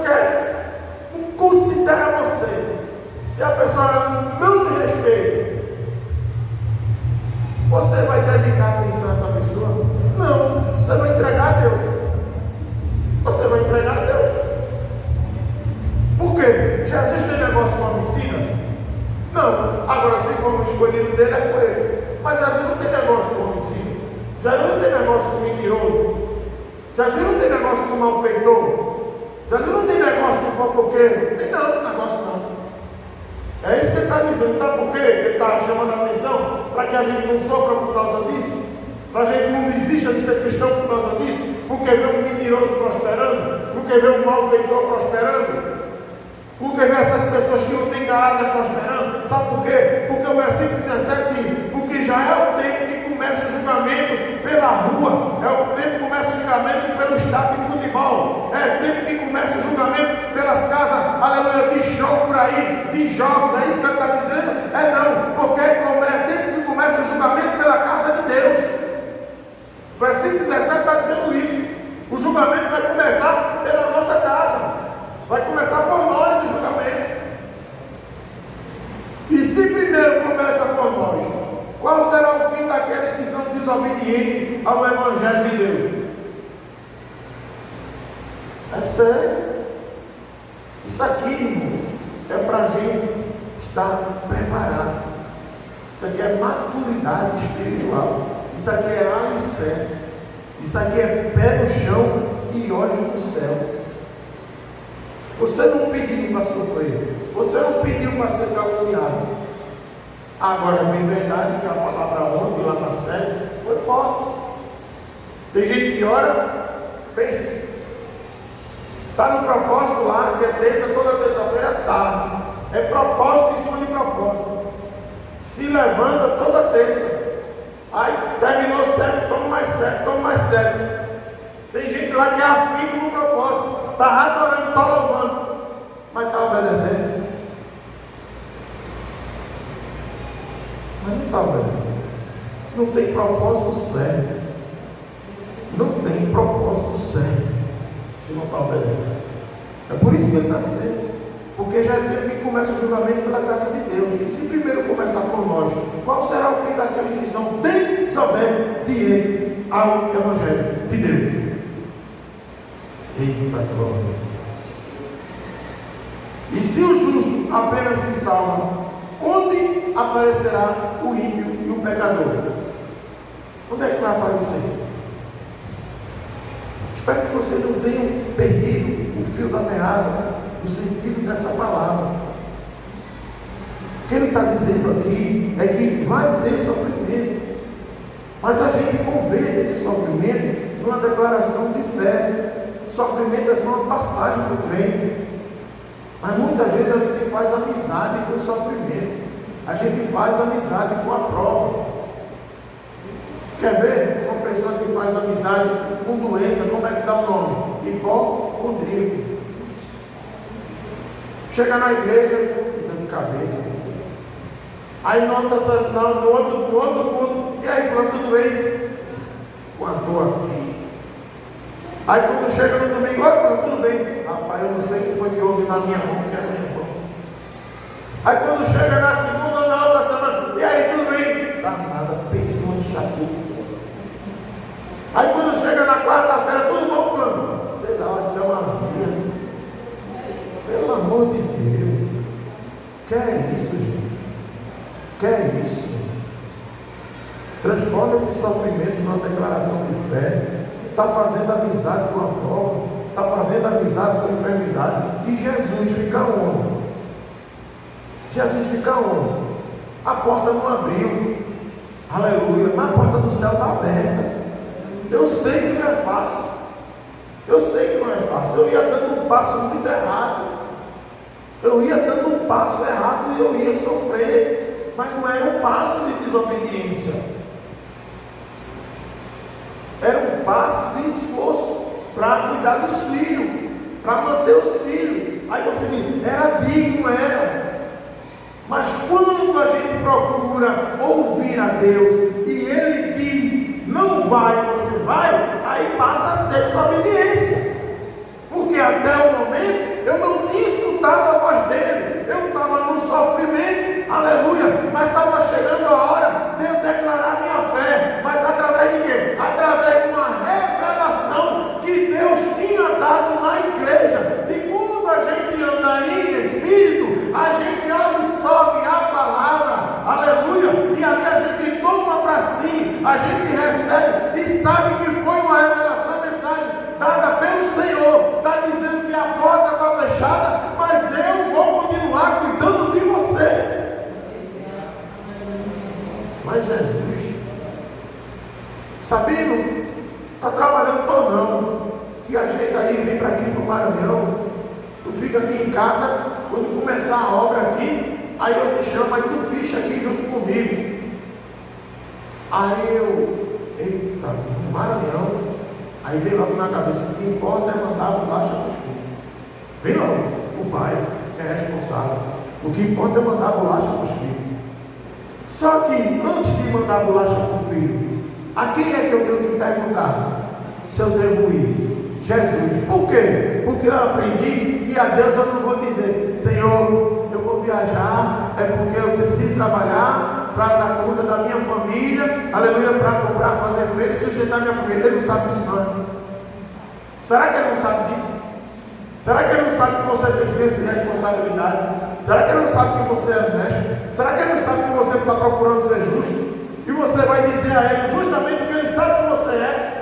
considera você, se a pessoa não te respeita, você vai dedicar atenção a essa pessoa? Não. Você vai entregar a Deus. Você vai entregar a Deus. Por quê? Jesus tem negócio com a homicida? Não. Agora, se for o escolhido dele, é com ele. Mas Jesus não tem negócio com o homicida. Jesus não tem negócio com o mentiroso. Jesus não tem negócio com o malfeitor. Jesus não tem negócio com o fofoqueiro. Tem não, negócio não. É isso que ele está dizendo. Sabe por quê? Ele está chamando a atenção para que a gente não sofra por causa disso. Para a gente não desista de ser cristão por causa disso. Porque vê um mentiroso prosperando. Porque vê um malfeitor prosperando. Porque vê essas pessoas que não têm caráter prosperando. Sabe por quê? Porque o versículo 17 diz, porque já é o tempo que começa o julgamento pela rua, é o tempo que começa o julgamento pelo estádio de futebol, é o tempo que começa o julgamento pelas casas, aleluia, de show por aí, de jogos, é isso que ele está dizendo? É não, porque é tempo que começa o julgamento pela casa de Deus. O versículo 17 está dizendo isso. O julgamento vai começar pela nossa casa, vai começar por nós o julgamento. E se primeiro começa por nós, qual será o fim daqueles que são desobedientes ao Evangelho de Deus? É sério. Isso aqui, irmão, é para a gente estar preparado. Isso aqui é maturidade espiritual. Isso aqui é alicerce. Isso aqui é pé no chão e olhos no céu. Você não pediu para sofrer. Você não pediu para ser caluniado. Agora, é bem verdade que a palavra ontem lá na série foi forte. Tem gente que ora, pensa. Está no propósito lá, que é terça, toda terça-feira está. É propósito em cima de propósito. Se levanta toda terça. Aí terminou certo, toma mais certo, toma mais certo. Tem gente lá que é afinco no propósito. Está adorando, está louvando. Mas está obedecendo. Mas não está obedecendo. Não tem propósito certo. Não tem propósito certo. Se não está obedecendo. É por isso que ele está dizendo. Porque já é tempo que começa o julgamento pela casa de Deus. E se primeiro começar por nós, qual será o fim daqueles que são desobedientes ao Evangelho de Deus? Eita, glória. E se o justo apenas se salva, onde aparecerá o ímpio e o pecador? Onde é que vai aparecer? Espero que você não tenha perdido o fio da meada, o sentido dessa palavra. O que ele está dizendo aqui é que vai ter sofrimento, mas a gente converte esse sofrimento numa declaração de fé. Sofrimento é só uma passagem para o crente, mas muitas vezes a gente faz amizade com o sofrimento, a gente faz amizade com a prova. Quer ver uma pessoa que faz amizade com doença? Como é que dá o nome? Hipocondríaco. Chega na igreja, dando de cabeça. Aí no outro culto, e aí, falando tudo bem? Quanto aqui. Aí quando chega no domingo, olha, falando tudo bem. Rapaz, eu não sei o que foi que houve na minha mão, que era minha mão. Aí quando chega na segunda ou na outra semana, e aí, tudo bem? Dá nada, pensa em chato. Aí quando chega na quarta-feira, tudo bom, falando, sei lá, acho que é uma azia. Pelo amor de Deus, que é isso, gente? Que é isso? Transforma esse sofrimento numa declaração de fé. Está fazendo amizade com a prova, está fazendo amizade com a enfermidade. E Jesus fica onde? Jesus fica onde? A porta não abriu, aleluia, mas a porta do céu está aberta. Eu sei que não é fácil. Eu sei que não é fácil. Eu ia dando um passo muito errado. Eu ia dando um passo errado e eu ia sofrer. Mas não era um passo de desobediência. Era um passo de esforço para cuidar dos filhos, para manter os filhos. Aí você diz, era digno, era. Mas quando a gente procura ouvir a Deus e Ele diz, não vai, você vai, aí passa a ser desobediência. Porque até o momento eu não tinha escutado a voz dele. Eu estava no sofrimento, aleluia, mas estava chegando a hora de eu declarar minha fé. Mas através de quê? Através de uma revelação que Deus tinha dado na igreja. E quando a gente anda em espírito, a gente absorve a palavra, aleluia, e ali a gente toma para si, a gente recebe e sabe que foi uma revelação, mensagem dada pelo Senhor. Está dizendo que a porta está fechada, mas eu vou continuar cuidando de você. Mas Jesus, sabendo, está trabalhando todo não, que a gente aí vem para aqui para o Maranhão, tu fica aqui em casa, quando começar a obra aqui, aí eu te chamo, aí tu ficha aqui junto comigo. Aí eu Eita, no Maranhão. Aí vem logo na cabeça, o que importa é mandar a bolacha para os filhos. Vem logo, o pai que é responsável. O que importa é mandar a bolacha para os filhos. Só que antes de mandar a bolacha para o filho, a quem é que eu tenho que perguntar se eu devo ir? Jesus. Por quê? Porque eu aprendi que a Deus eu não vou dizer, Senhor, eu vou viajar, é porque eu preciso trabalhar para dar conta da minha família, aleluia, para comprar, fazer feira e sustentar minha família. Ele não sabe disso, não. Será que ele não sabe disso? Será que ele não sabe que você tem senso de responsabilidade? Será que ele não sabe que você é honesto? Será que ele não sabe que você está procurando ser justo? E você vai dizer a ele justamente o que ele sabe que você é?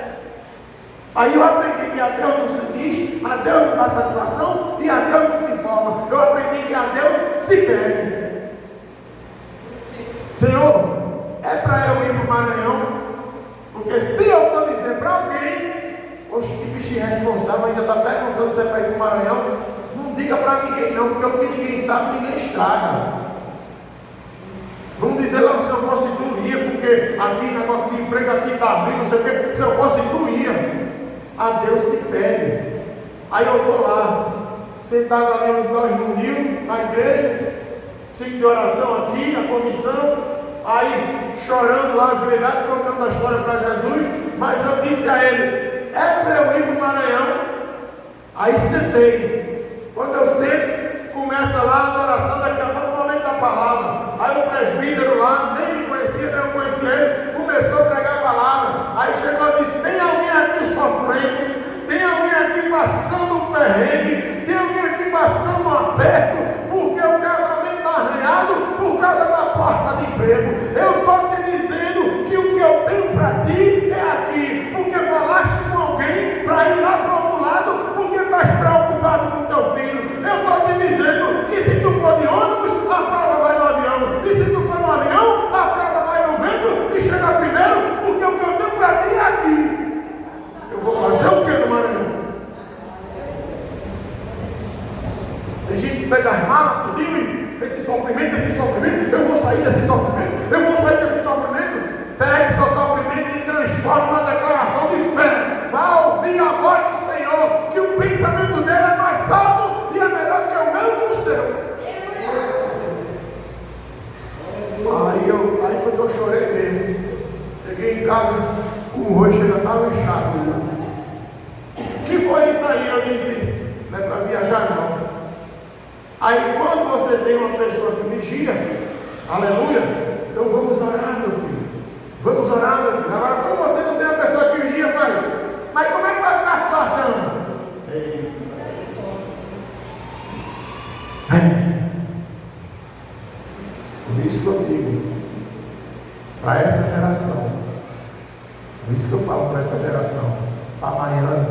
Aí eu aprendi que a Deus não se diz, a Deus não dá satisfação e a Deus não se informa. Eu aprendi que a Deus se pede. Senhor, é para eu ir para o Maranhão? Porque se eu for dizer para alguém, oxe, que bicho irresponsável, ainda está perguntando se é para ir para o Maranhão, não diga para ninguém não, porque o que ninguém sabe, ninguém estraga. Vamos dizer logo, se eu fosse tu ia, porque aqui negócio de emprego aqui está abrindo, não sei o quê, se eu fosse tu ia. A Deus se pede. Aí eu estou lá, sentado ali, nós reunidos na igreja, ciclo de oração aqui, a comissão, aí chorando lá, ajoelhado, contando a história para Jesus, mas eu disse a ele, é para eu ir para o Maranhão? Aí sentei. Quando eu sento, começa lá a adoração, daqui a pouco o momento da palavra. Aí o presbítero lá, nem me conhecia, nem eu conhecia ele, começou a pregar a palavra. Aí chegou e disse, tem alguém aqui sofrendo? Tem alguém aqui passando um perrengue? Tem alguém aqui passando um aperto? Porque o casamento está arranhado por causa da porta de emprego. Eu estou te dizendo que o que eu tenho para ti é aqui. Porque falaste com alguém para ir lá para o outro lado, porque estás preocupado com teu filho. Eu estou te dizendo que se tu for de ônibus, a prova vai no avião. E se tu for no avião, a prova vai no vento e chega primeiro, porque o que eu tenho para ti é aqui. Eu vou fazer o que no Maranhão? Tem gente que pega as malas, tudinho, esse sofrimento, eu vou sair desse sofrimento, pegue seu sofrimento e transforme na declaração de fé. Vá ouvir a voz do Senhor, que o pensamento dele é mais alto e é melhor que o meu e o seu. Aí foi que eu chorei mesmo. Cheguei em casa, o rosto ainda estava inchado. O que foi isso aí? Eu disse, não é para viajar não. Aí quando você tem uma pessoa que vigia, aleluia, então vamos orar, meu filho. Vamos orar, meu filho. Agora, como você não tem uma pessoa que vigia, mas como é que vai ficar a situação? Por isso que eu digo, para essa geração, por isso que eu falo para essa geração, para amanhã,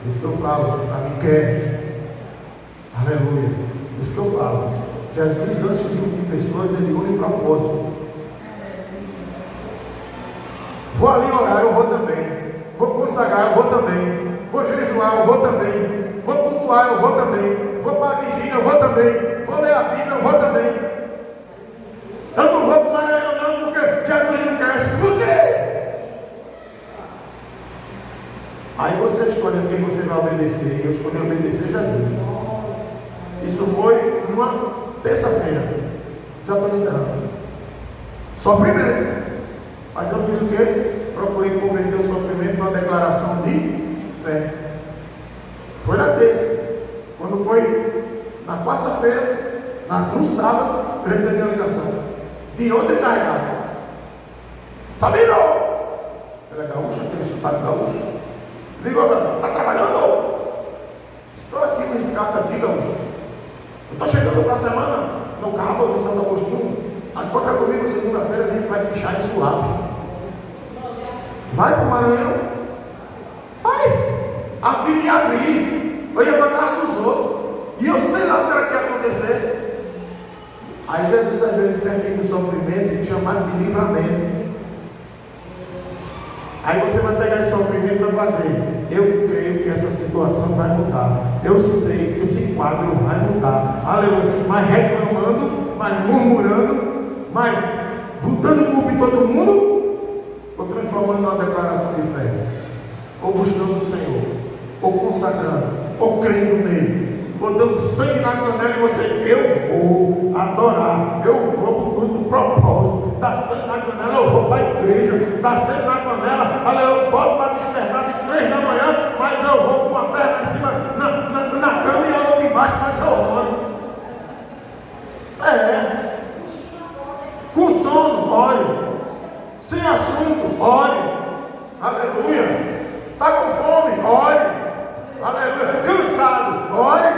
por isso que eu falo para Miquel, aleluia, por isso que eu falo, Jesus antes de unir pessoas, ele une propósito. Vou ali orar, eu vou também. Vou consagrar, eu vou também. Vou jejuar, eu vou também. Vou cultuar, eu vou também. Vou para a vigília, eu vou também. Vou ler a Bíblia, eu vou também. Eu não vou para o Maranhão não, porque Jesus não quer isso. Por quê? Aí você escolhe quem você vai obedecer. Eu escolhi obedecer Jesus. Isso foi uma terça-feira. Já estou encerrando. Sofrimento. Mas eu fiz o quê? Procurei converter o sofrimento numa declaração de fé. Foi na terça. Quando foi na quarta-feira, no sábado, eu recebi a ligação. De ontem carregado. Sabino! Ela é gaúcha, tem sotaque gaúcho. Ligou, está trabalhando? Estou aqui no escape aqui, gaúcho. Eu estou chegando para a semana no carro de Santo Agostinho. Encontra comigo segunda-feira, a gente vai fechar isso rápido. Vai para o Maranhão? Vai! A fim de abrir. Eu ia para a casa dos outros. E eu sei lá o que era que ia acontecer. Aí Jesus às vezes permite o sofrimento e te chamar de livramento. Aí você vai pegar esse sofrimento para fazer. Eu creio que essa situação vai mudar. Eu sei que esse quadro vai mudar. Aleluia. Mas reclamando, mas murmurando, mas botando culpa em todo mundo, ou transformando numa declaração de fé, ou buscando o Senhor, ou consagrando, ou crendo nele, ou dando sangue na canela e você, eu vou adorar, eu vou para o propósito, dá sangue na canela, eu vou para a igreja, dá sangue na canela, olha, eu boto para despertar de 3 da manhã, mas eu vou com uma perna em cima, na cama e a outra embaixo, mas eu oro. Com sono, ore. Sem assunto, ore. Aleluia. Está com fome, ore. Aleluia. Cansado, ore.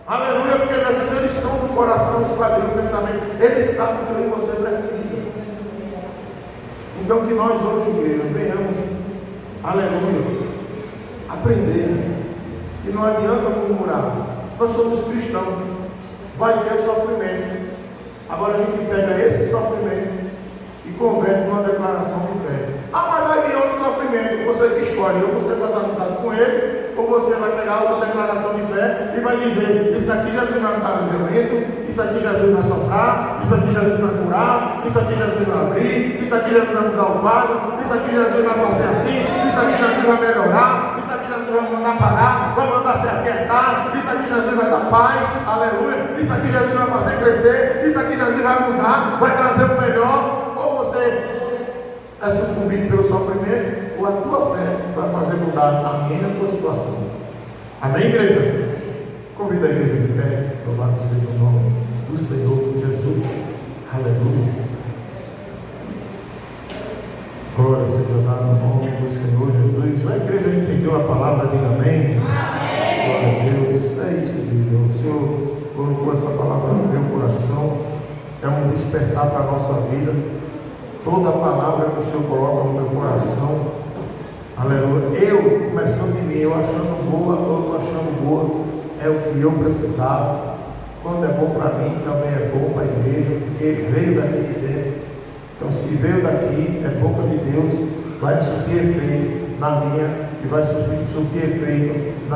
Aleluia, porque Jesus, eles são do coração, esquadrinho, o pensamento. Ele sabe do que você precisa. Então que nós hoje, igreja, venhamos, aleluia, aprender. E não adianta murmurar. Nós somos cristãos. Vai ter sofrimento. Agora a gente pega esse sofrimento e converte numa declaração de fé. Mas vai vir outro sofrimento. Você que escolhe, ou você faz amizade com ele, ou você vai pegar outra declaração de fé e vai dizer: isso aqui Jesus vai dar no violento, isso aqui Jesus vai soprar, isso aqui Jesus vai curar, isso aqui Jesus vai abrir, isso aqui Jesus vai mudar o quadro, isso aqui Jesus vai fazer assim, isso aqui Jesus vai melhorar, isso aqui Jesus vai mandar parar, vai mandar se aquietar, isso aqui Jesus vai dar paz, aleluia, isso aqui Jesus vai fazer crescer, isso aqui Jesus vai mudar, vai trazer o melhor. Ou você é sucumbido pelo sofrimento, ou a tua fé vai fazer mudar a minha e a tua situação. Amém, igreja? Convido a igreja de pé, louvado seja o nome do Senhor Jesus. Aleluia. Glória seja dada no nome do Senhor Jesus. A igreja entendeu a palavra, diga amém. Amém. Glória a Deus. É isso, igreja. O Senhor colocou essa palavra no meu coração. É um despertar para a nossa vida. Toda a palavra que o Senhor coloca no meu coração, aleluia, eu, começando de mim, eu achando boa, ou achando boa, é o que eu precisava. Quando é bom para mim, também é bom para a igreja, porque veio daqui de dentro. Então, se veio daqui, é boca de Deus, vai surtir efeito na minha, e vai surtir efeito na